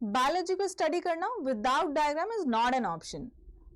Biology को study करना without diagram is not an option.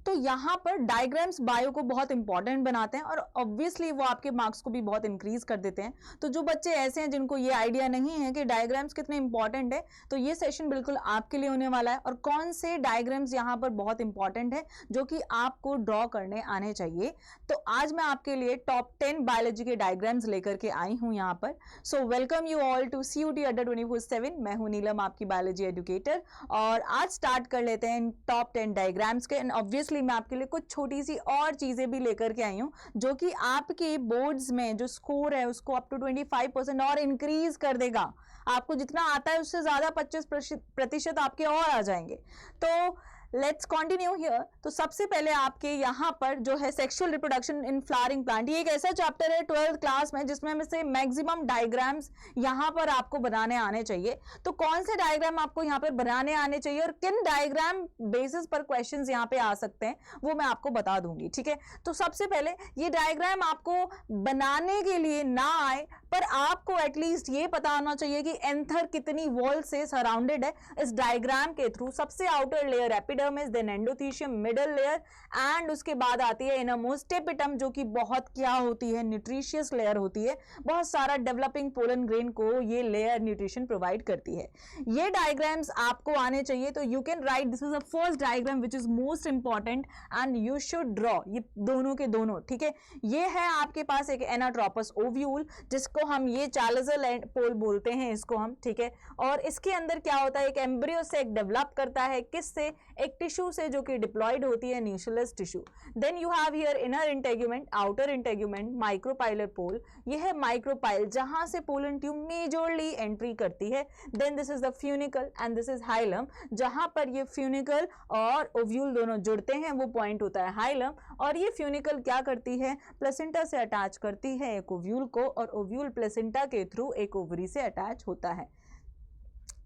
तो यहाँ पर डायग्राम्स बायो को बहुत इंपॉर्टेंट बनाते हैं और ऑब्वियसली वो आपके मार्क्स को भी बहुत इंक्रीज कर देते हैं। तो जो बच्चे ऐसे हैं जिनको ये आइडिया नहीं है कि डायग्राम्स कितने इंपॉर्टेंट है, तो ये सेशन बिल्कुल आपके लिए होने वाला है। और कौन से डायग्राम्स यहाँ पर बहुत इंपॉर्टेंट है जो कि आपको ड्रॉ करने आने चाहिए। तो आज मैं आपके लिए टॉप 10 बायोलॉजी के डायग्राम्स लेकर के आई हूँ यहाँ पर। So welcome you all to CUT Adda 24/7। मैं हूँ नीलम, आपकी बायोलॉजी एजुकेटर, और आज स्टार्ट कर लेते हैं टॉप 10 डायग्राम्स के। एंड ऑब्वियसली मैं आपके लिए कुछ छोटी सी और चीजें भी लेकर के आई हूं जो कि आपके बोर्ड्स में जो स्कोर है उसको अप टू 25% और इंक्रीज कर देगा। आपको जितना आता है उससे ज्यादा 25% आपके और आ जाएंगे। तो लेट्स कंटिन्यू हियर। तो सबसे पहले आपके यहाँ पर जो है sexual reproduction in flowering plant, ये एक ऐसा चैप्टर है 12th क्लास में जिसमें से मैक्सिमम डायग्राम्स यहाँ पर आपको बनाने आने चाहिए। तो कौन से डायग्राम आपको यहाँ पर बनाने आने चाहिए और किन डायग्राम बेसिस पर क्वेश्चंस यहाँ पे आ सकते हैं वो मैं आपको बता दूंगी, ठीक है। तो सबसे पहले ये डायग्राम आपको बनाने के लिए ना आए पर आपको एटलीस्ट ये पता होना चाहिए कि एंथर कितनी वॉल से सराउंडेड है इस डायग्राम के थ्रू। सबसे outer layer epidermis, then endothecium, middle layer, and उसके बाद आती है इनरमोस्ट एपिटम जो कि बहुत क्या होती है, न्यूट्रिशियस लेयर होती है। बहुत सारा डेवलपिंग पोलन ग्रेन को ये लेयर न्यूट्रिशन प्रोवाइड करती है। ये डायग्राम्स आपको आने चाहिए। तो you can write this is the first diagram which is most important and you should draw ये दोनों के दोनों, ठीक है। ये है आपके पास एक एनाट्रोपस ओव्यूल जिसको हम ये चार्ल्सल एंड पोल बोलते हैं इसको हम, ठीक है। और इसके अंदर क्या होता है, एक एम्ब्रियो से एक डेवलप करता है, किससे, एक टिश्यू से जो कि डिप्लॉयड होती है, nucleus tissue. Then you have here inner integument, outer integument, micropylar pole. ये है माइक्रोपाइल जहां से पोलन ट्यूब मेजरली एंट्री करती है। Then this is the funicle and this is hilum, जहां पर ये फ्यूनिकल और ओव्यूल दोनों जुड़ते हैं, वो पॉइंट होता है हाइलम। और ये फ्यूनिकल क्या करती है, प्लेसेंटा से अटैच करती है एक ओव्यूल को, और ओव्यूल प्लेसेंटा के थ्रू एक ओवरी से अटैच होता है।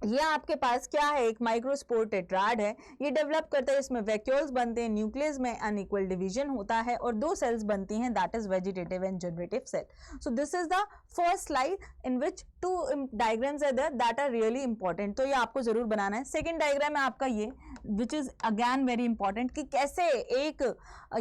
ये आपके पास क्या है, एक माइक्रोस्पोर टेट्राड है। ये डेवलप करते हैं, इसमें वैक्यूल्स बनते हैं, न्यूक्लियस में अनइक्वल डिवीजन होता है और दो सेल्स बनती हैं, that is vegetative and generative cell. So this is the first slide in which two diagrams are there that are really important. तो ये आपको जरूर बनाना है। सेकेंड डायग्राम है आपका ये which is again very important कि कैसे एक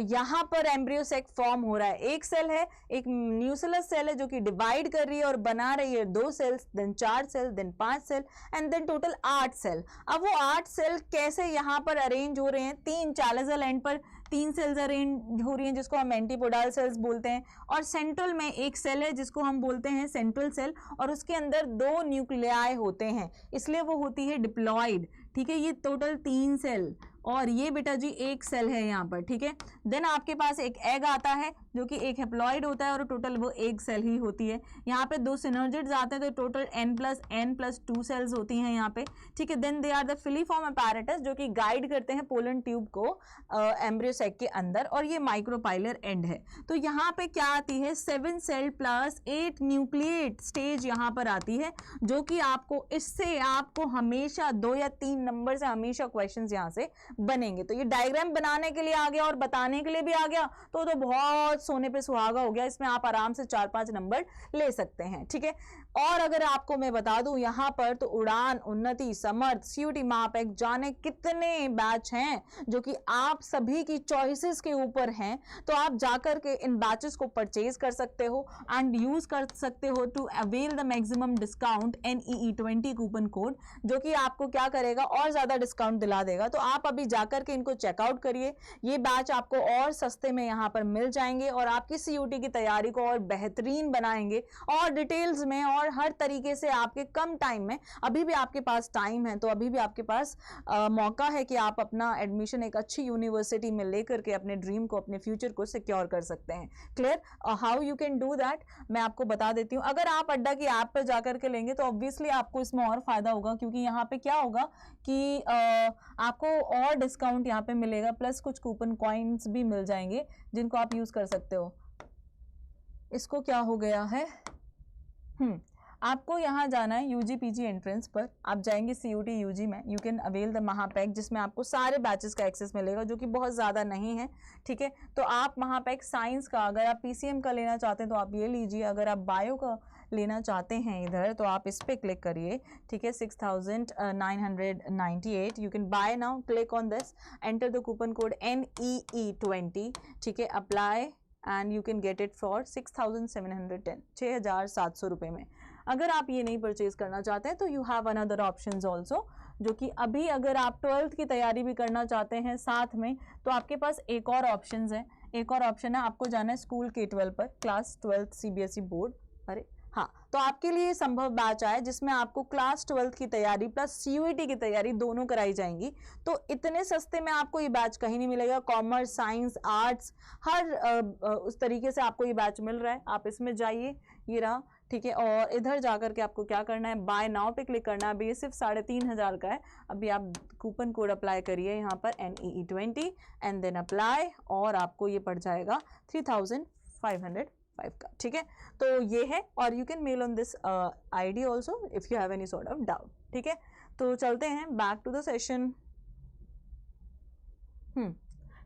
यहाँ पर एम्ब्रियो सेक फॉर्म हो रहा है। एक सेल है, एक न्यूक्लियस सेल है जो कि डिवाइड कर रही है और बना रही है 2 cells, then 4 cell, then 5 cell and then total 8 cell. अब वो 8 सेल कैसे यहाँ पर अरेंज हो रहे हैं, 3 चार्ल्सल एंड पर 3 सेल्स अरेंज हो रही हैं जिसको हम एंटीपोडाल सेल्स बोलते हैं, और सेंट्रल में एक सेल है जिसको हम बोलते हैं सेंट्रल सेल, और उसके अंदर 2 न्यूक्लियाई होते हैं इसलिए वो होती है डिप्लॉयड, ठीक है। ये टोटल 3 सेल और ये बेटा जी एक सेल है यहाँ पर, ठीक है। देन आपके पास एक एग आता है जो कि एक हेप्लॉइड होता है और टोटल वो एक सेल ही होती है। यहाँ पे 2 सिनर्जिड्स आते हैं तो टोटल n+n+2 सेल्स होती हैं यहाँ पे, ठीक है। Then they are the filiform apparatus जो कि गाइड करते हैं पोलन ट्यूब को एम्ब्रियो सेक के अंदर, और ये माइक्रोपाइलर एंड है। तो यहाँ पे क्या आती है, 7 सेल प्लस 8 न्यूक्लिएट स्टेज यहाँ पर आती है, जो कि आपको इससे आपको हमेशा 2 या 3 नंबर से हमेशा क्वेश्चंस यहाँ से बनेंगे। तो ये डायग्राम बनाने के लिए आ गया और बताने के लिए भी आ गया, तो बहुत सोने पे सुहागा हो गया। इसमें आप आराम से 4-5 नंबर ले सकते हैं, ठीक है। और अगर आपको मैं बता दूं यहाँ पर, तो उड़ान, उन्नति, समर्थ, CUT, महापैक, जाने कितने बैच हैं जो कि आप सभी की चॉइसेस के ऊपर हैं। तो आप जाकर के इन बैचेस को परचेज कर सकते हो एंड यूज कर सकते हो to avail the maximum discount NEE20 coupon code, जो कि आपको क्या करेगा, और ज्यादा डिस्काउंट दिला देगा। तो आप अभी जाकर के इनको चेकआउट करिए, ये बैच आपको और सस्ते में यहाँ पर मिल जाएंगे और आपकी CUT की तैयारी को और बेहतरीन बनाएंगे, और डिटेल्स में और हर तरीके से आपके कम टाइम में। अभी भी आपके पास टाइम है, तो अभी भी आपके पास मौका है कि आप अपना एडमिशन एक अच्छी यूनिवर्सिटी में लेकर के अपने ड्रीम को, अपने फ्यूचर को सिक्योर कर सकते हैं। Clear, how you can do that मैं आपको बता देती हूँ। अगर आप अड्डा की ऐप पर जाकर के लेंगे तो ऑब्वियसली आपको इसमें और फायदा होगा, क्योंकि यहाँ पे क्या होगा कि आपको और डिस्काउंट यहाँ पे मिलेगा, प्लस कुछ कूपन कॉइन्स भी मिल जाएंगे जिनको आप यूज कर सकते हो। इसको क्या हो गया है, आपको यहाँ जाना है UG-PG एंट्रेंस पर, आप जाएंगे CUT UG में, यू कैन अवेल द महापैक जिसमें आपको सारे बैचेस का एक्सेस मिलेगा जो कि बहुत ज़्यादा नहीं है, ठीक है। तो आप महापैक साइंस का, अगर आप PCM का लेना चाहते हैं तो आप ये लीजिए, अगर आप बायो का लेना चाहते हैं इधर तो आप इस पे क्लिक करिए, ठीक है, 6998, you can buy now, click on this, enter the coupon code NEE20, ठीक है, apply and you can get it for 6710, 6700 रुपये में। अगर आप ये नहीं परचेज करना चाहते हैं तो you have another options also, जो कि अभी अगर आप 12th की तैयारी भी करना चाहते हैं साथ में तो आपके पास एक और ऑप्शंस है, एक और ऑप्शन है, आपको जाना है स्कूल K12 पर, क्लास 12th CBSE बोर्ड, अरे हाँ, तो आपके लिए संभव बैच आए जिसमें आपको क्लास 12th की तैयारी प्लस CUET की तैयारी दोनों कराई जाएंगी। तो इतने सस्ते में आपको ये बैच कहीं नहीं मिलेगा, कॉमर्स, साइंस, आर्ट्स, हर उस तरीके से आपको ये बैच मिल रहा है। आप इसमें जाइए, ये रहा, ठीक है, और इधर जाकर के आपको क्या करना है, बाय नाउ पे क्लिक करना है। अभी ये सिर्फ 3500 का है, अभी आप कूपन कोड अप्लाई करिए यहाँ पर NEE20 एंड देन अप्लाई, और आपको ये पड़ जाएगा 3505 का, ठीक है। तो ये है, और you can mail on this ID also if you have any sort of doubt, ठीक है। तो चलते हैं बैक टू द सेशन।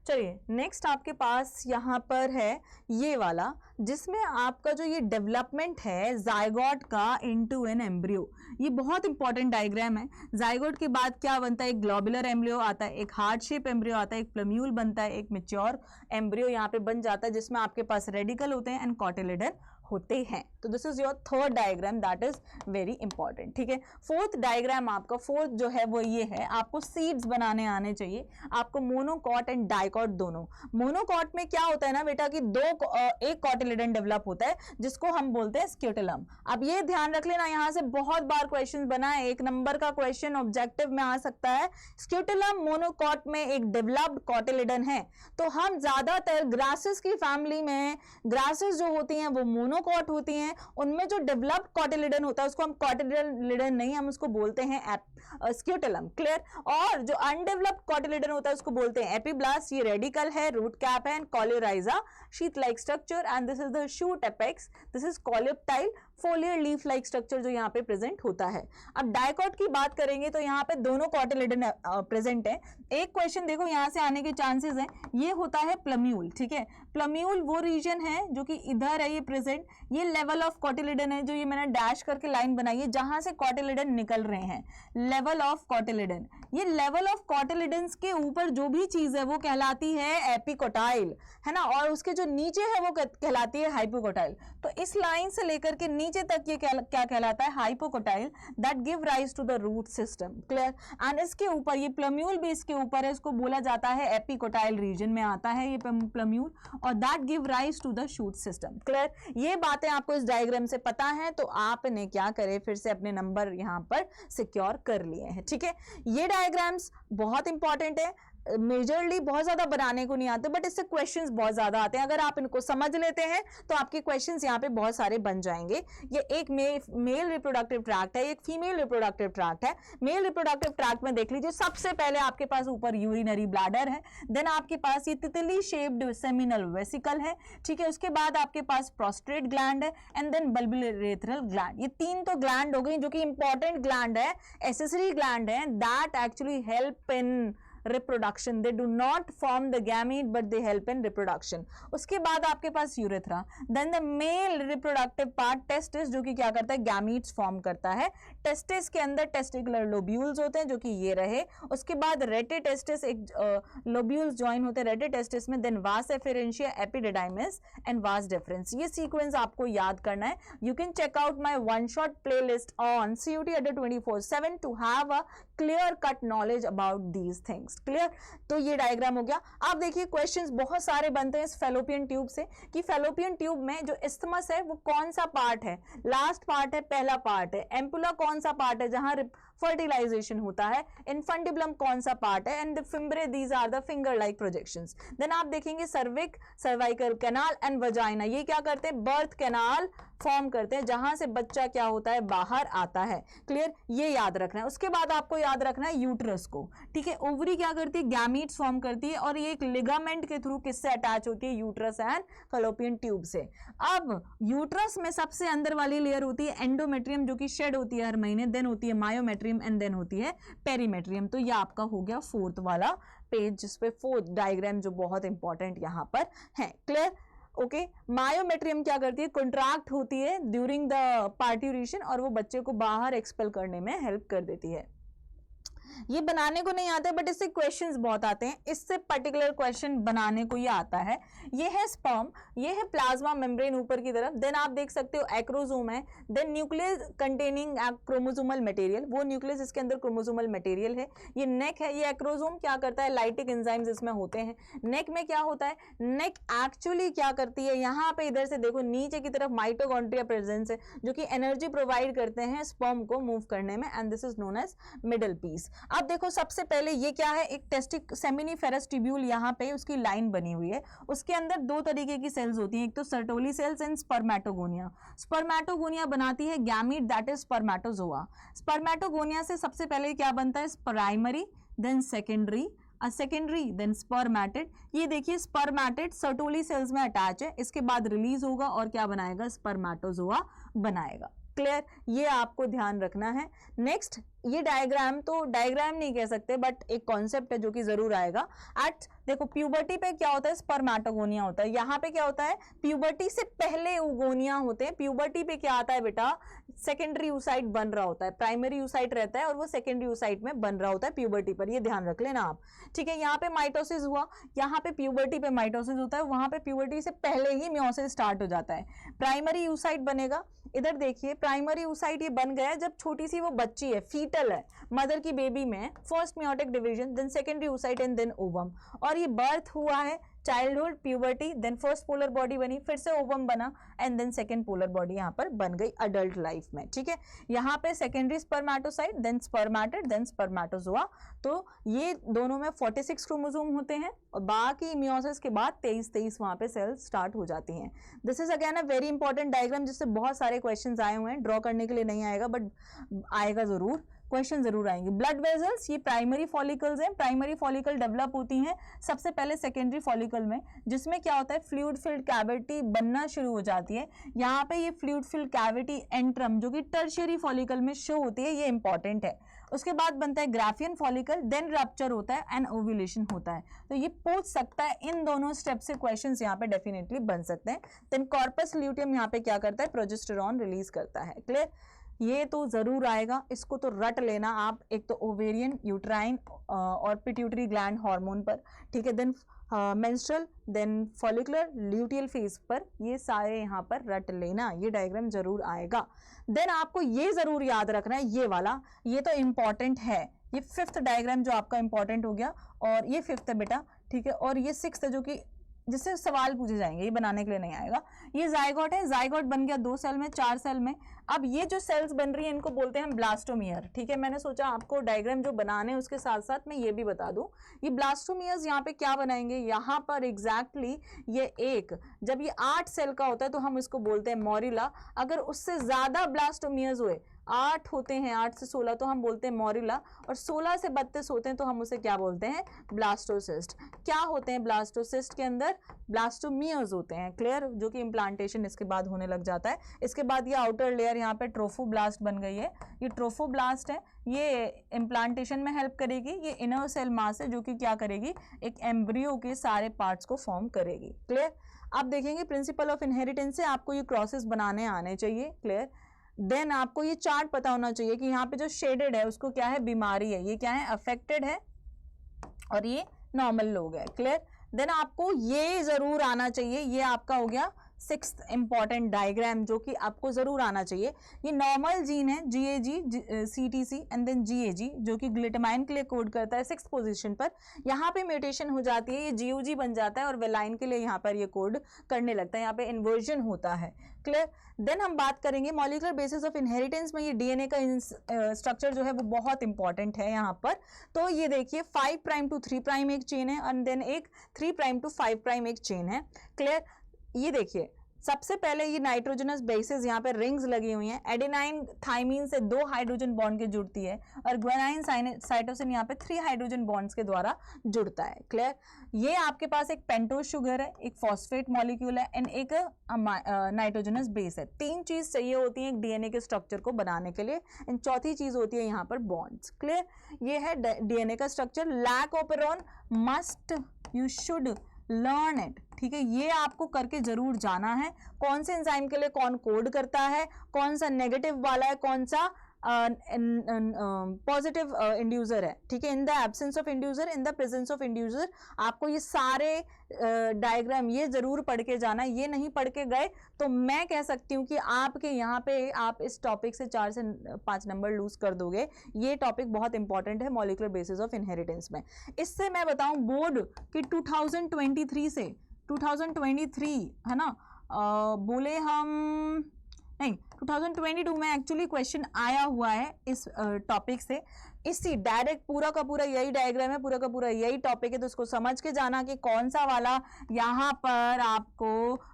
चलिए नेक्स्ट आपके पास यहाँ पर है ये वाला, जिसमें आपका जो ये डेवलपमेंट है जायगोट का इनटू एन एम्ब्रियो, ये बहुत इंपॉर्टेंट डायग्राम है। जायगोट के बाद क्या बनता है, एक ग्लोबुलर एम्ब्रियो आता है, एक हार्ट शेप एम्ब्रियो आता है, एक प्लम्यूल बनता है, एक मैच्योर एम्ब्रियो यहाँ पे बन जाता है जिसमें आपके पास रेडिकल होते हैं एंड कॉटिलिडन होते हैं। तो this is your third diagram, that is very important, ठीक है। फोर्थ डायग्राम आपका, फोर्थ जो है वो ये है, आपको सीड्स बनाने आने चाहिए, आपको मोनोकॉट एंड डाइकॉट दोनों। मोनोकॉट में क्या होता है ना बेटा कि एक कॉटिलिडन डेवलप होता है जिसको हम बोलते हैं स्क्यूटेलम। अब ये ध्यान रख लेना, यहाँ से बहुत बार क्वेश्चन बना है, 1 नंबर का क्वेश्चन ऑब्जेक्टिव में आ सकता है। स्क्यूटेलम मोनोकॉट में एक डेवलप्ड कॉटिलिडन है। तो हम ज्यादातर ग्रासेस की फैमिली में, ग्रासेस जो होती हैं वो मोनोकॉट होती हैं, उनमें जो डेवलप्ड कॉटिलिडन होता है उसको हम कॉटिलिडन नहीं, हम उसको बोलते हैं स्क्यूटेलम, क्लियर। और जो अनडेवलप्ड कॉटिलिडन होता है उसको बोलते हैं एपिब्लास्ट। ये रेडिकल है, रूट कैप है, coleorhiza, sheath like structure, and this is the shoot apex, this is coleoptile foliar leaf like structure जो यहाँ पे प्रेजेंट होता है। अब डाइकॉट की बात करेंगे तो यहाँ पे दोनों कॉटिलिडन प्रेजेंट है। एक क्वेश्चन देखो यहाँ से आने के चांसेस हैं, ये होता है प्लम्यूल, ठीक है। प्लम्यूल वो रीजन है जो कि इधर है ये प्रेजेंट, ये लेवल ऑफ कॉटिलिडन है जो ये मैंने डैश करके लाइन बनाई है जहां से कॉटिलिडन निकल रहे हैं, लेवल ऑफ कॉटिलिडन। ये लेवल ऑफ कॉटिलिडन्स के ऊपर जो भी चीज है वो कहलाती है एपिकोटाइल, है ना, और उसके जो नीचे है वो कहलाती है हाइपोकोटाइल। तो इस लाइन से लेकर के नीचे तक ये क्या कहलाता है, hypocotyl, that give rise to the root system, clear. And इसके ऊपर ये प्लम्यूल भी इसके ऊपर है, इसको बोला जाता है एपिकोटाइल रीजन में आता है ये प्लम्यूल, और that give rise to the shoot system, clear. ये बातें आपको इस डायग्राम से पता है तो आपने क्या करे, फिर से अपने नंबर यहाँ पर सिक्योर कर लिए हैं, ठीक है। ये डायग्राम्स बहुत इंपॉर्टेंट है, मेजरली बहुत ज्यादा बनाने को नहीं आते, बट इससे क्वेश्चंस बहुत ज्यादा आते हैं। अगर आप इनको समझ लेते हैं तो आपके क्वेश्चंस यहाँ पे बहुत सारे बन जाएंगे। ये एक मेल रिप्रोडक्टिव ट्रैक्ट है, एक फीमेल रिप्रोडक्टिव ट्रैक्ट है। मेल रिप्रोडक्टिव ट्रैक्ट में देख लीजिए, सबसे पहले आपके पास ऊपर यूरिनरी ब्लैडर है, देन आपके पास ये तितली शेप्ड सेमिनल वेसिकल है, ठीक है। उसके बाद आपके पास प्रोस्टेट ग्लैंड है एंड देन बल्बियुरेथ्रल ग्लैंड। ये 3 तो ग्लैंड हो गई जो कि इंपॉर्टेंट ग्लैंड है, एसेसरी ग्लैंड है, that actually help in reproduction. They do not form the gamete but they help in reproduction. उसके बाद आपके पास urethra, then the male reproductive part testis जो कि क्या करता है, gametes form करता है। टेस्टिस के अंदर टेस्टिकुलर लोब्यूल्स होते हैं जो कि ये रहे। उसके बाद रेटे टेस्टिस, एक लोब्यूल्स ज्वाइन होते हैं रेटे टेस्टिस में, then vas efferentia, epididymis and vas deferens. ये सीक्वेंस आपको याद करना है। You can check out my one shot playlist on CUET Adda 24/7 to have a clear cut knowledge about these things, clear. तो ये diagram हो गया। आप देखिए क्वेश्चंस बहुत सारे बनते हैं इस फेलोपियन ट्यूब से, कि फेलोपियन ट्यूब में जो इस्थमस है वो कौन सा पार्ट है, लास्ट पार्ट है, पहला पार्ट है, एम्पुला कौन सा पार्ट है जहां फर्टिलाइजेशन होता है, इन्फेंटिबुलम कौन सा पार्ट है, and the fimbriae, these are the finger like projections. Then आप देखेंगे cervix, cervical canal and vagina, ये क्या करते हैं, बर्थ कैनाल फॉर्म करते हैं जहां से बच्चा क्या होता है, बाहर आता है, क्लियर। ये याद रखना है। उसके बाद आपको याद रखना है यूट्रस को, ठीक है। ओवरी क्या करती है, गैमीट्स फॉर्म करती है, और ये एक लिगामेंट के थ्रू किससे अटैच होती है, यूट्रस एंड फैलोपियन ट्यूब से। अब यूट्रस में सबसे अंदर वाली लेयर होती है एंडोमेट्रियम जो कि शेड होती है हर महीने, देन होती है मायोमेट्रियम एंड देन होती है पेरीमेट्रियम। तो ये आपका हो गया फोर्थ वाला पेज जिसपे फोर्थ डायग्राम जो बहुत इंपॉर्टेंट यहाँ पर है, क्लियर। ओके मायोमेट्रियम क्या करती है, कंट्रैक्ट होती है ड्यूरिंग द पार्ट्यूरेशन और वो बच्चे को बाहर एक्सपेल करने में हेल्प कर देती है। ये बनाने को नहीं आता बट इससे क्वेश्चंस बहुत आते हैं, इससे पर्टिकुलर क्वेश्चन बनाने को ये आता है। ये है स्पर्म, ये है प्लाज्मा मेम्ब्रेन ऊपर की तरफ, देन आप देख सकते हो एक्रोसोम है, then nucleus containing chromosomal material, वो न्यूक्लियस इसके अंदर क्रोमोसोमल मटेरियल है। ये नेक है, ये एक्रोसोम क्या करता है, लाइटिक एंजाइम्स इसमें होते हैं। नेक में क्या होता है, नेक एक्चुअली क्या करती है, यहाँ पे इधर से देखो नीचे की तरफ माइटोकॉन्ड्रिया प्रेजेंस है जो कि एनर्जी प्रोवाइड करते हैं स्पर्म को मूव करने में, and this is known as middle piece. अब देखो सबसे पहले ये क्या है, एक टेस्टिक सेमिनिफेरस ट्यूब्यूल यहाँ पे उसकी लाइन बनी हुई है, उसके अंदर दो तरीके की सेल्स होती हैं, एक तो Sertoli cells and spermatogonia. Spermatogonia बनाती है gamete that is spermatozoa. Spermatogonia से सबसे पहले क्या बनता है, primary then secondary, secondary then spermatid. ये देखिए स्पर्मेटिड सर्टोली सेल्स में अटैच है, इसके बाद रिलीज होगा और क्या बनाएगा, स्पर्मेटोजोआ बनाएगा। क्लियर, ये आपको ध्यान रखना है। नेक्स्ट ये डायग्राम, तो डायग्राम नहीं कह सकते बट एक कॉन्सेप्ट है जो कि जरूर आएगा। एट देखो प्यूबर्टी पे क्या होता है, स्पर्मेटोगोनिया होता है, यहाँ पे क्या होता है, प्यूबर्टी से पहले ओगोनिया होते हैं। प्यूबर्टी पे क्या आता है बेटा, सेकेंडरी यूसाइट बन रहा होता है, प्राइमरी यूसाइट रहता है और वो सेकेंडरी यूसाइट में बन रहा होता है प्यूबर्टी पर, ये ध्यान रख लेना आप, ठीक है। यहाँ पे माइटोसिस हुआ, यहाँ पे प्यूबर्टी पे माइटोसिस होता है, वहां पे प्यूबर्टी से पहले ही मियोसिस स्टार्ट हो जाता है, प्राइमरी यूसाइट बनेगा। इधर देखिए प्राइमरी यूसाइट ये बन गया जब छोटी सी वो बच्ची है, फीटल है, मदर की बेबी में, first meiotic division, then secondary oocyte and then ovum, और ये बर्थ हुआ है, childhood, puberty, then first polar body बनी, फिर से ओवम बना and then second polar body यहाँ पर बन गई अडल्ट लाइफ में, ठीक है। यहाँ पे secondary spermatocyte, then spermatid, then spermatozoa. तो ये दोनों में 46 क्रोमोसोम होते हैं और बाकी मियोसिस के बाद 23 वहां पे सेल्स स्टार्ट हो जाती हैं। This is again a very important diagram जिससे बहुत सारे क्वेश्चंस आए हुए हैं, ड्रॉ करने के लिए नहीं आएगा बट आएगा जरूर, क्वेश्चन जरूर आएंगे। ब्लड वेजल्स, ये प्राइमरी फॉलिकल्स हैं, प्राइमरी फॉलिकल डेवलप होती हैं सबसे पहले सेकेंडरी फॉलिकल में, जिसमें क्या होता है, फ्लूइड फिल्ड कैविटी बनना शुरू हो जाती है। यहाँ पे ये फ्लूइड फिल्ड कैविटी एंट्रम जो कि टर्शियरी फॉलिकल में शो होती है, ये इंपॉर्टेंट है। उसके बाद बनता है ग्राफियन फॉलिकल, देन रप्चर होता है एंड ओव्यूलेशन होता है। तो ये पूछ सकता है, इन दोनों स्टेप से क्वेश्चंस यहाँ पे डेफिनेटली बन सकते हैं। देन कॉर्पस ल्यूटियम यहाँ पे क्या करता है, प्रोजेस्टेरॉन रिलीज करता है। क्लियर, ये तो जरूर आएगा, इसको तो रट लेना आप, एक तो ओवेरियन, यूट्राइन और पिट्यूटरी ग्लैंड हार्मोन पर, ठीक है, then menstrual, then follicular, luteal phase पर, ये सारे यहाँ पर रट लेना, ये डायग्राम जरूर आएगा। देन आपको ये जरूर याद रखना है, ये वाला, ये तो इंपॉर्टेंट है, ये फिफ्थ डायग्राम जो आपका इंपॉर्टेंट हो गया और ये फिफ्थ है बेटा, ठीक है, और ये सिक्स्थ है जो कि जिससे सवाल पूछे जाएंगे, ये बनाने के लिए नहीं आएगा। ये जाइगोट है, जाइगोट बन गया 2 सेल में, 4 सेल में। अब ये जो सेल्स बन रही है इनको बोलते हैं ब्लास्टोमियर, ठीक है। मैंने सोचा आपको डायग्राम जो बनाने हैं उसके साथ साथ मैं ये भी बता दूं, ये ब्लास्टोमियर्स यहाँ पे क्या बनाएंगे, यहाँ पर एग्जैक्टली ये एक, जब ये 8 सेल का होता है तो हम इसको बोलते हैं मोरिला। अगर उससे ज्यादा ब्लास्टोमियर्स हुए, 8 होते हैं, 8 से 16 तो हम बोलते हैं मोरिला, और 16 से 32 होते हैं तो हम उसे क्या बोलते हैं, ब्लास्टोसिस्ट। क्या होते हैं ब्लास्टोसिस्ट के अंदर, ब्लास्टोमियर्स होते हैं। क्लियर, जो कि इम्प्लांटेशन इसके बाद होने लग जाता है। इसके बाद ये आउटर लेयर यहाँ पे ट्रोफोब्लास्ट बन गई है, ये ट्रोफोब्लास्ट है, ये इम्प्लांटेशन में हेल्प करेगी। ये इनर सेल मास है जो कि क्या करेगी, एक एम्ब्रियो के सारे पार्ट्स को फॉर्म करेगी। क्लियर, आप देखेंगे प्रिंसिपल ऑफ इनहेरिटेंस से आपको ये क्रॉसेस बनाने आने चाहिए। क्लियर, देन आपको ये चार्ट पता होना चाहिए कि यहाँ पे जो शेडेड है उसको क्या है, बीमारी है, ये क्या है, अफेक्टेड है, और ये नॉर्मल लोग है। क्लियर, देन आपको ये जरूर आना चाहिए, ये आपका हो गया 6th इंपॉर्टेंट डायग्राम जो कि आपको जरूर आना चाहिए। ये नॉर्मल जीन है, GAG, CTC and then GAG, जो कि ग्लूटामाइन के लिए कोड करता है 6th पोजीशन पर। यहाँ पे म्यूटेशन हो जाती है, ये GOG बन जाता है और वेलाइन के लिए यहाँ पर ये कोड करने लगता है, यहाँ पे इन्वर्जन होता है। क्लियर, देन हम बात करेंगे मॉलिक्यूलर बेसिस ऑफ इनहेरिटेंस में, ये DNA का स्ट्रक्चर जो है वो बहुत इंपॉर्टेंट है यहाँ पर। तो ये देखिए 5 प्राइम टू 3 प्राइम एक चेन है एंड देन एक 3 प्राइम टू 5 प्राइम एक चेन है। क्लियर, ये देखिए सबसे पहले ये नाइट्रोजनस बेसेस यहाँ पे रिंग्स लगी हुई हैं, एडेनाइन थाइमीन से 2 हाइड्रोजन बॉन्ड के जुड़ती है और ग्वानाइन साइटोसिन यहाँ पे 3 हाइड्रोजन बॉन्ड्स के द्वारा जुड़ता है। क्लियर, ये आपके पास एक पेंटोज शुगर है, एक फॉस्फेट मॉलिक्यूल है एंड एक नाइट्रोजनस बेस है। 3 चीज चाहिए होती है एक DNA के स्ट्रक्चर को बनाने के लिए, एंड चौथी चीज होती है यहाँ पर बॉन्ड्स। क्लियर, ये है DNA का structure. Lac of operon, must, you should learn it, ठीक है, ये आपको करके जरूर जाना है। कौन से एंजाइम के लिए कौन कोड करता है, कौन सा नेगेटिव वाला है, कौन सा पॉजिटिव इंड्यूसर है, ठीक है, in the absence of inducer, in the presence of inducer, आपको ये सारे डायग्राम ये जरूर पढ़ के जाना। ये नहीं पढ़ के गए तो मैं कह सकती हूँ कि आपके यहाँ पे आप इस टॉपिक से 4 से 5 नंबर लूज कर दोगे। ये टॉपिक बहुत इंपॉर्टेंट है मॉलिक्यूलर बेसिस ऑफ इनहेरिटेंस में। इससे मैं बताऊं बोर्ड कि 2023 से 2023 है ना, बोले हम नहीं 2022 में एक्चुअली क्वेश्चन आया हुआ है इस टॉपिक से। इसी डायरेक्ट पूरा का पूरा यही डायग्राम है, पूरा का पूरा यही टॉपिक है, तो उसको समझ के जाना कि कौन सा वाला यहाँ पर आपको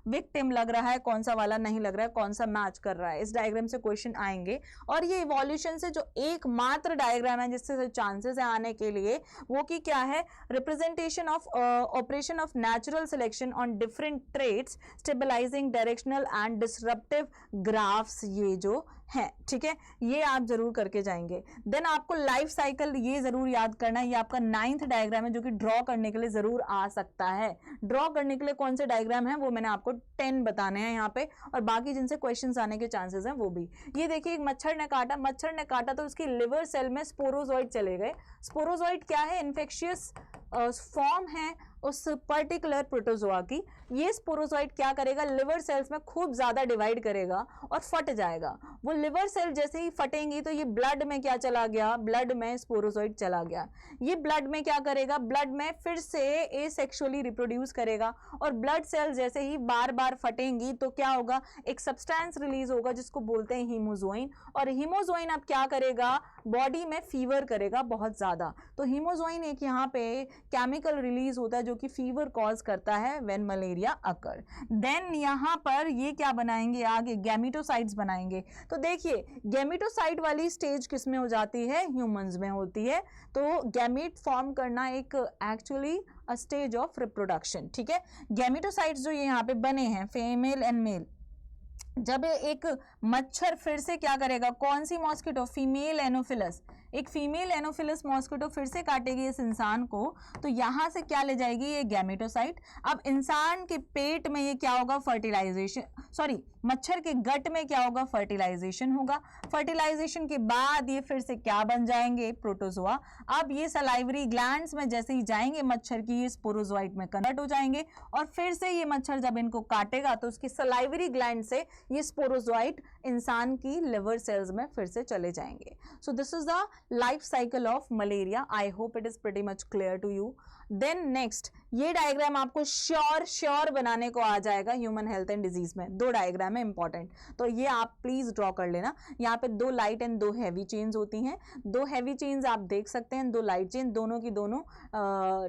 विक्टिम लग रहा है, कौन सा वाला नहीं लग रहा है, कौन सा मैच कर रहा है। इस डायग्राम से क्वेश्चन आएंगे। और ये इवोल्यूशन से जो एकमात्र डायग्राम है जिससे चांसेस है आने के लिए, वो कि क्या है, representation of operation of natural selection on different traits stabilising directional and disruptive graphs, ये जो है, ठीक है, ये आप जरूर करके जाएंगे। देन आपको लाइफ साइकिल ये जरूर याद करना है। ये आपका 9th डायग्राम है जो कि ड्रॉ करने के लिए जरूर आ सकता है। ड्रॉ करने के लिए कौन से डायग्राम है वो मैंने आपको 10 बताने हैं यहाँ पे, और बाकी जिनसे क्वेश्चंस आने के चांसेस हैं वो भी। ये देखिए एक मच्छर ने काटा तो उसकी लिवर सेल में स्पोरोजोइड चले गए। स्पोरोजोइड क्या है, इन्फेक्शियस फॉर्म है उस पर्टिकुलर प्रोटोजोआ की। ये स्पोरोजोइड क्या करेगा, लिवर सेल्स में खूब ज्यादा डिवाइड करेगा और फट जाएगा। वो लिवर सेल जैसे ही फटेंगी तो ये ब्लड में क्या चला गया, ब्लड में स्पोरोजोइड चला गया। ये ब्लड में क्या करेगा, ब्लड में फिर से एसेक्सुअली रिप्रोड्यूस करेगा, और ब्लड सेल जैसे ही बार बार फटेंगी तो क्या होगा, एक सब्सटेंस रिलीज होगा जिसको बोलते हैं हीमोजोइन। और हीमोजोइन अब क्या करेगा, बॉडी में फीवर करेगा बहुत ज्यादा। तो हीमोजोइन एक यहाँ पे केमिकल रिलीज होता है जो कि फीवर कॉज करता है व्हेन मलेरिया अकर। देन यहाँ पर ये क्या बनाएंगे, आगे गैमेटोसाइट्स बनाएंगे। तो देखिए गैमेटोसाइट वाली स्टेज किस में हो जाती है, ह्यूमंस में होती है। तो गैमेट फॉर्म करना एक actually a stage of reproduction, ठीक है। गैमेटोसाइट्स जो ये यहाँ पे बने हैं, फीमेल एंड मेल, जब एक मच्छर फिर से क्या करेगा, कौन सी मॉस्किटो, फीमेल एनोफिलस, एक फीमेल एनोफिलस मॉस्किटो फिर से काटेगी इस इंसान को, तो यहां से क्या ले जाएगी, ये गैमेटोसाइट। अब इंसान के पेट में ये क्या होगा, फर्टिलाइजेशन, सॉरी मच्छर के गट में क्या होगा, फर्टिलाइजेशन होगा। फर्टिलाइजेशन के बाद ये फिर से क्या बन जाएंगे, प्रोटोजोआ। अब ये सलाइवरी ग्लैंड्स में जैसे ही जाएंगे मच्छर की, ये स्पोरोजोइट में कन्वर्ट हो जाएंगे, और फिर से ये मच्छर जब इनको काटेगा तो उसकी सलाइवरी ग्लैंड से ये स्पोरोजोइट इंसान की लिवर सेल्स में फिर से चले जाएंगे। So this is the life cycle of malaria. I hope it is pretty much clear to you. Then next, ये डायग्राम आपको श्योर बनाने को आ जाएगा ह्यूमन हेल्थ एंड डिजीज में। 2 डायग्राम है इंपॉर्टेंट, तो ये आप प्लीज ड्रॉ कर लेना। यहाँ पे 2 लाइट एंड 2 हैवी चेन्स होती हैं। 2 हैवी चेन्स आप देख सकते हैं, 2 लाइट चेन, दोनों की दोनों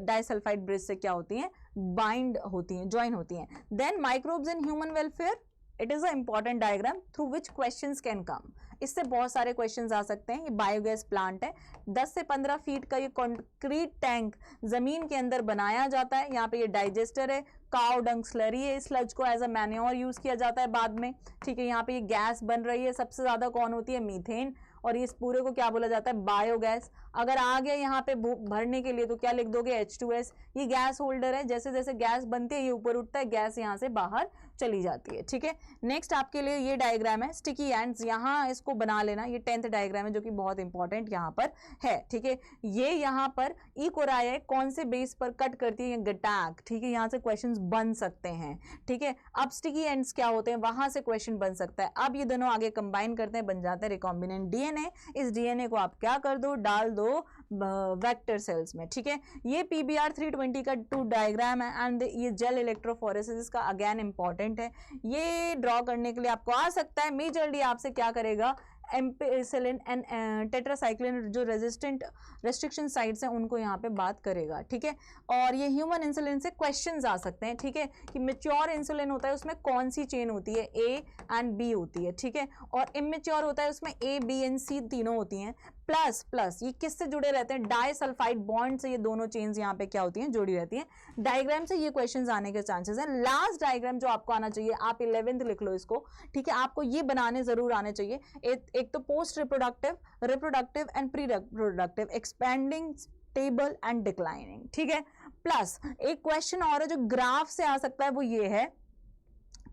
डाइसल्फाइड ब्रिज से क्या होती हैं, बाइंड होती हैं, ज्वाइन होती हैं। Then microbes in human welfare, it is a important diagram through which questions can come. इससे बहुत सारे क्वेश्चंस आ सकते हैं। ये बायोगैस प्लांट है, 10 से 15 फीट का ये कंक्रीट टैंक जमीन के अंदर बनाया जाता है। यहाँ पे ये डाइजेस्टर है, काउ डंग स्लरी है, स्लज को एज अ मैन्योर यूज किया जाता है बाद में, ठीक है। यहाँ पे ये गैस बन रही है, सबसे ज्यादा कौन होती है, मीथेन, और इस पूरे को क्या बोला जाता है, बायोगैस। अगर आ गया यहाँ पे भरने के लिए तो क्या लिख दोगे, H2S। ये गैस होल्डर है, जैसे जैसे गैस बनती है ये ऊपर उठता है, गैस यहाँ से बाहर चली जाती है, ठीक है। नेक्स्ट आपके लिए ये डायग्राम है स्टिकी एंड्स, यहाँ इसको बना लेना। ये 10th डायग्राम है जो कि बहुत इंपॉर्टेंट यहाँ पर है, ठीक है। ये यहाँ पर ई कोराई कौन से बेस पर कट करती है, गटैक, ठीक है। यहाँ से क्वेश्चंस बन सकते हैं, ठीक है। अब स्टिकी एंड्स क्या होते हैं, वहां से क्वेश्चन बन सकता है। अब ये दोनों आगे कंबाइन करते हैं, बन जाता है रिकॉम्बिनेंट डीएनए। इस डीएनए को आप क्या कर दो, डाल दो वेक्टर सेल्स में, ठीक है। ये PBR 320 का 2 डायग्राम है, एंड ये जेल इलेक्ट्रोफोरेसिस का अगेन इंपॉर्टेंट है। ये ड्रॉ करने के लिए आपको आ सकता है, मेजरली आपसे क्या करेगा, एम्पिसिलिन एंड टेट्रासाइक्लिन जो रेस्ट्रिक्शन साइट्स हैं उनको यहाँ पे बात करेगा, ठीक है। और ये ह्यूमन इंसुलिन से क्वेश्चंस आ सकते हैं, ठीक है, कि मैच्योर इंसुलिन होता है उसमें कौन सी चेन होती है, A एंड B होती है, ठीक है। और इमेच्योर होता है उसमें A, B एंड C तीनों होती हैं। प्लस ये किससे जुड़े रहते हैं, डाइसल्फाइड बॉन्ड से ये दोनों चेन्स यहाँ पे क्या होती हैं, जुड़ी रहती हैं। डायग्राम से ये क्वेश्चंस आने के चांसेस हैं। लास्ट डायग्राम जो आपको आना चाहिए, आप 11th लिख लो इसको, ठीक है। आपको ये बनाने जरूर आने चाहिए। एक तो post reproductive, reproductive and pre reproductive, expanding, stable and declining, ठीक है। प्लस एक क्वेश्चन और है जो ग्राफ से आ सकता है, वो ये है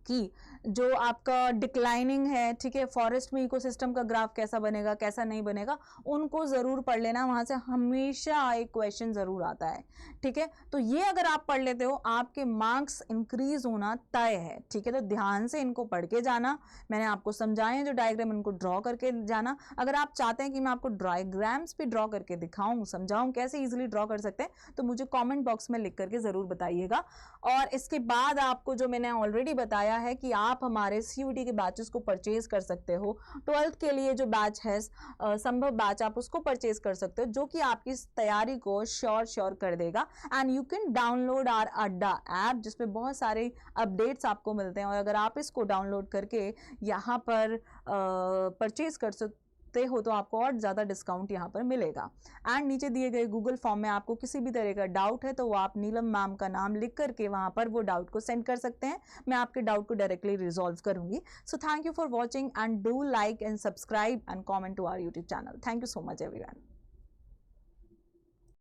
कि जो आपका डिक्लाइनिंग है, ठीक है, फॉरेस्ट में इकोसिस्टम का ग्राफ कैसा बनेगा, कैसा नहीं बनेगा, उनको जरूर पढ़ लेना, वहां से हमेशा एक क्वेश्चन जरूर आता है, ठीक है। तो ये अगर आप पढ़ लेते हो, आपके मार्क्स इंक्रीज होना तय है, ठीक है। तो ध्यान से इनको पढ़ के जाना, मैंने आपको समझाए हैं जो डायग्राम, इनको ड्रॉ करके जाना। अगर आप चाहते हैं कि मैं आपको डायग्राम्स भी ड्रॉ करके दिखाऊं, समझाऊं कैसे इजिली ड्रॉ कर सकते हैं, तो मुझे कॉमेंट बॉक्स में लिख करके जरूर बताइएगा। और इसके बाद आपको जो मैंने ऑलरेडी बताया है कि आप हमारे CUET के बैचेस को परचेज कर सकते हो। 12th के लिए जो बैच है संभव बैच, आप उसको परचेज कर सकते हो, जो कि आपकी इस तैयारी को श्योर कर देगा। And you can download our Adda app, जिसपे बहुत सारे अपडेट्स आपको मिलते हैं, और अगर आप इसको डाउनलोड करके यहाँ पर परचेज कर सकते हो तो आपको और ज़्यादा डिस्काउंट यहाँ पर मिलेगा। एंड नीचे दिए गए गूगल फॉर्म में आपको किसी भी तरह का डाउट है तो वो आप नीलम मैम का नाम लिख करके वहाँ पर वो डाउट को सेंड कर सकते हैं, मैं आपके डाउट को डायरेक्टली रिजॉल्व करूंगी। So thank you for watching and do like and subscribe and comment to our YouTube channel. Thank you so much everyone.